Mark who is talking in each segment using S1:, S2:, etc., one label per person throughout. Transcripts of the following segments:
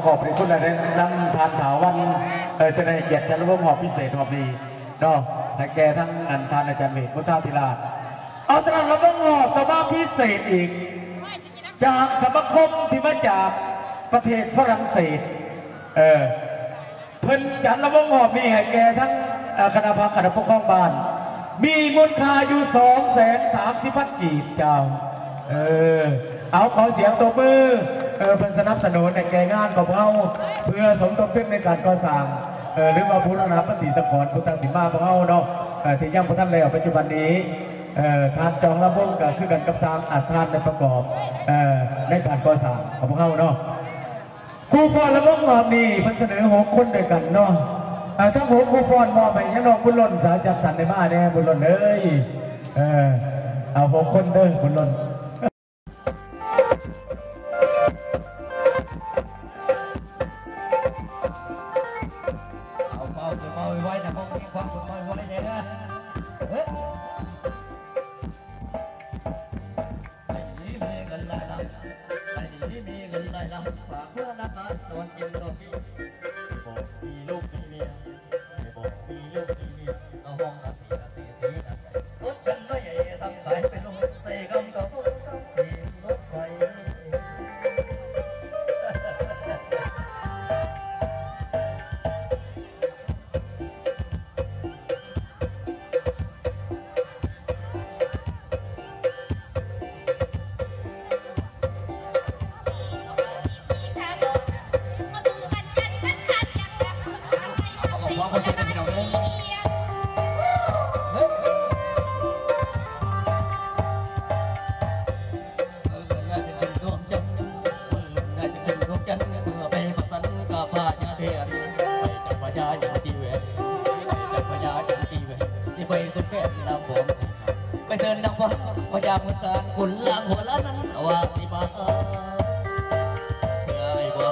S1: ขอบคุณอะไรนำทานถาวันแสดงเกียรติจันทร์วงศ์หอบพิเศษหอบดีเนาะและแกทั้งอันทานอาจารย์เมฆพุทธาธิราชเอาสำหรับวงหอบต่อมาพิเศษอีกจากสมาคมที่มาจากประเทศฝรั่งเศสเพิ่นจัดระวงหอบมีให้แกทั้งคณะพักคณะปกครองบ้านมีมูลค่าอยู่230,000 กีบเจ้าเอาขอเสียงตัวมือเพิ่นสนับสนุนในแกงานของเขาเพื่อสมทบทุนในการก่อสร้างหรือว่าบูรณะปฏิสังขรณ์พุทธศิลป์ของเขาเนาะที่ยังพุทธแล้วปัจจุบันนี้ทานจองระบบก็คือกันกับสร้างอาคารในประกอบในการก่อสร้างของพวกเขาเนาะครูฟอนระบบมอบนี่เพิ่นเสนอ6 คนด้วยกันเนาะทั้ง6ครูฟอนมอบไปยังน้องบุญล้นสาจัดสรรในบ้านเนี่ยบุญล้นเอ้ยเอา6 คนเด้อบุญล้น
S2: ไปเดินดังว่าพยายามสร้างกุหลาบหัวล้านนั้นว่าที่บ้านง่ายกว่า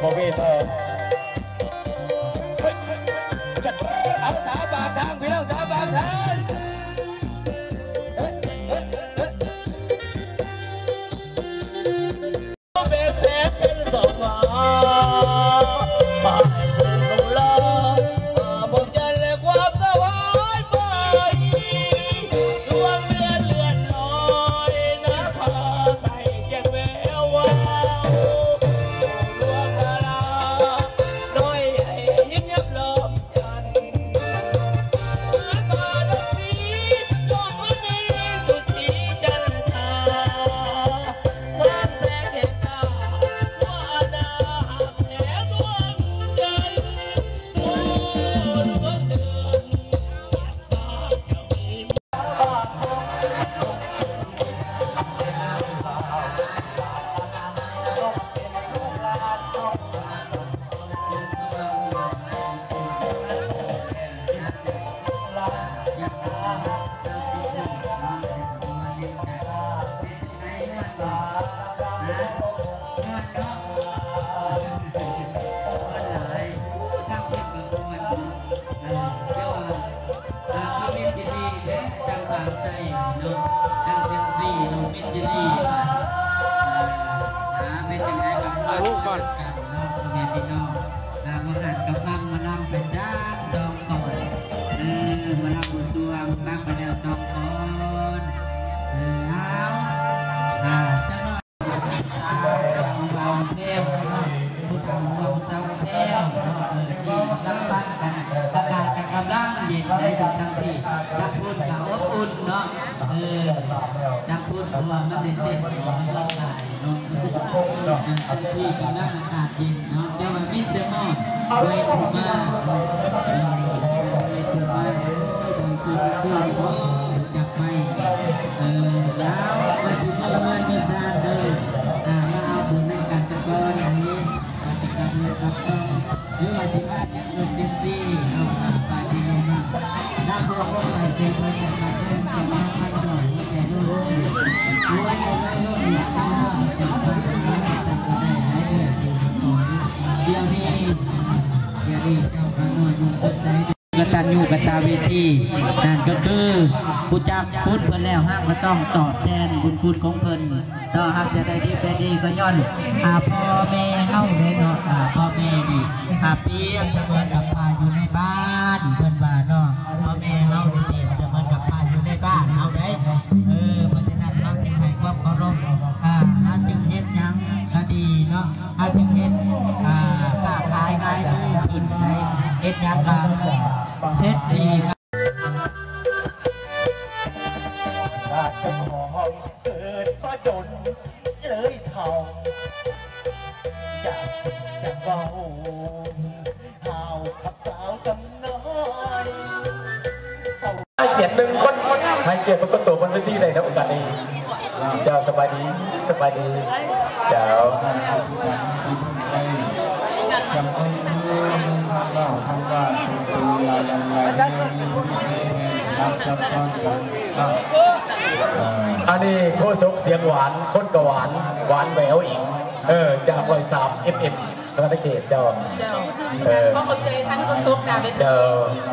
S1: บ่มีเธอเอาสาบากทางพี่น้องสาบากทางเป็นแสบเป็นสองมาป่าเป็นลงลาผมจะเรียกความสบายไปดวงเลือนลอยน้ำพาใส่แจกแวววาวดวงดาราน้อยใหญ่ยิ้มยับลมจันทร์มาดอกสีดอกวันนี้สุดสีจันทราสามแสงแห่งตาว่าดาหักแหนดวงจันทร์โอ้ดวงเดือนตาเจ้ายิ้ม
S3: ลูกก่อนแม่พี่น้องมาหันกับฟังมาลำไปจ้าสองก่อนมาลำบุญสวงฟังไปแล้วสองก่อนเอาเจ้าน้อยบางเทพผู้ทำความเศร้าเทพที่ตั้งตั้งกันประกาศกันกำลังเย็นได้ทุกทั้งที่นักพูดเขาอบอุ่นเนาะนักพูดรวมมาเสร็จเด็ดของร่างกายเนาะอันที่กำลังอากาศเย็นเนาะเดี๋ยวมันมีเสียงอ้อนเวทุมาทางสื่อผู้จับไม่แล้วมาถึงเมื่อมีซาเดินมาเอาบุญในการตะกอนอันนี้มาติดกับเรือกับต้องหรือว่าที่มาเก็บเงินเต็มที่เอาไปที่โรงงานน้ำพวกก็ไปเต็มเลยจากการเดินจากน้ำพันดอกแต่โน้ตรู้ว่าจะไม่รู้อีกจากพันดอกแต่ก็ได้หายเดือดอยู่ก่อนเดี๋ยวนี้เจ้าพระนวลนุ่งสดใสกตัญญูกตเวทีนั่นก็คือผู้จักพูดเพิ่นแล้วห้างก็ต้องตอบแทนบุญคุณของเพิ่นต่อหากจะได้ดีเป็นดีก็ย้อนพ่อแม่เฮาเลยเนาะพ่อแม่นี่เปรียบเสมือนกับพาอยู่ในบ้านเพิ่นว่าเนาะพ่อแม่เฮานี่เปรียบเสมือนกับพาอยู่ในบ้านเฮาได้เพราะฉะนั้นเฮาจึงให้ความเคารพจึงเฮ็ดหยังก็ดีเนาะจึงเฮ็ดค้าขายง่ายมือขึ้นให้เฮ็ดหยังก็เฮ็ดดี
S1: ราชของเกิดก็จนเลยเท่าอยากจะเบาหาวกับสาวจำน้อยให้เกียรติหนึ่งคนให้เกียรติปรากฏตัวบนพื้นที่ในโอกาสนี้เจ้าสบายดีเจ้า
S4: จำเป็นว่าทำว่าตัวอะไรรับจำเป็น
S1: อันนี้โคศกเสียงหวานคนกหวานแหววอีกจาก103 FM สวัสดีเขตเจ้า
S5: ขอขอบใจทั้งโฆษกดาวเวที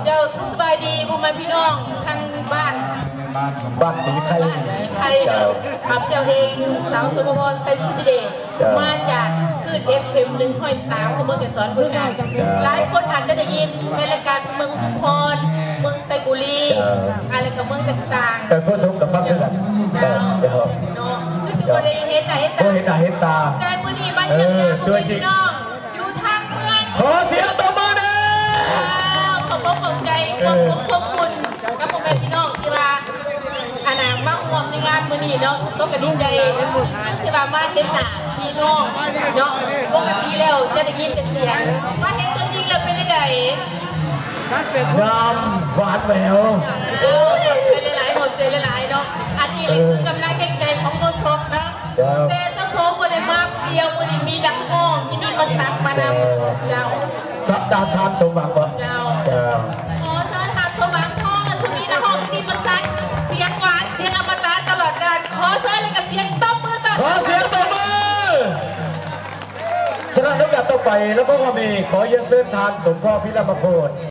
S5: เจ้าสบายดีบุญมาพี่น้องทั้งบ้าน
S1: สีไทย
S5: ครับเจ้าเองสาวสุภพรไซสุธิเดชมาจากพืช FM 1.3ของเมืองเกษรพุทธาหลายคนอาจจะได้ยินในรายการเมืองอุทุมพรเมืองไซบุรีอะไรกับเมืองต่างๆ
S1: แต่ก็สมกับพักด้วยกัน
S5: เนาะคือสิบวันเห็นตาแต่มื้อนี้มาเยี่ยมญาติพี่น้องอยู่ทางเมือง
S1: ขอเสียงตบมือหน่อย
S5: ขอบใจขอบคุณกับพ่อแม่พี่น้องที่ว่ามาห่วงในงานมื้อนี้เนาะต้องกระดิ่งใจที่ว่ามาเห็นหน้าพี่น้องเนาะปกติแล้วจะได้ยินแต่เสียงมาเห็นตัวจริงแล้วเป็นยังไง
S1: งามหวานแหวว
S5: เป็นหลายๆหมดใจหลายๆเนาะอันนี้เลยคือกำลังแข็งๆของโฆษกนะแต่โฆษกคนได้มากเดียวคนนี้มีดักห้องที่นี่มาสักมานำเจ้า
S1: สัปดาห์ทานสมหวังก่อน
S5: เจ้าขอเชิญทานสมหวังห้องสมีนะห้องที่นี่มาสักเสียงหวานเสียงอมตะตลอดกาลขอเชิญเลยกับเสียงตบมือต่อ
S1: ขอเสียงตบมือสนับสนุน ต่อไปแล้วก็มีขอเรียนเชิญทานสมพ่อพิรมโพธิ์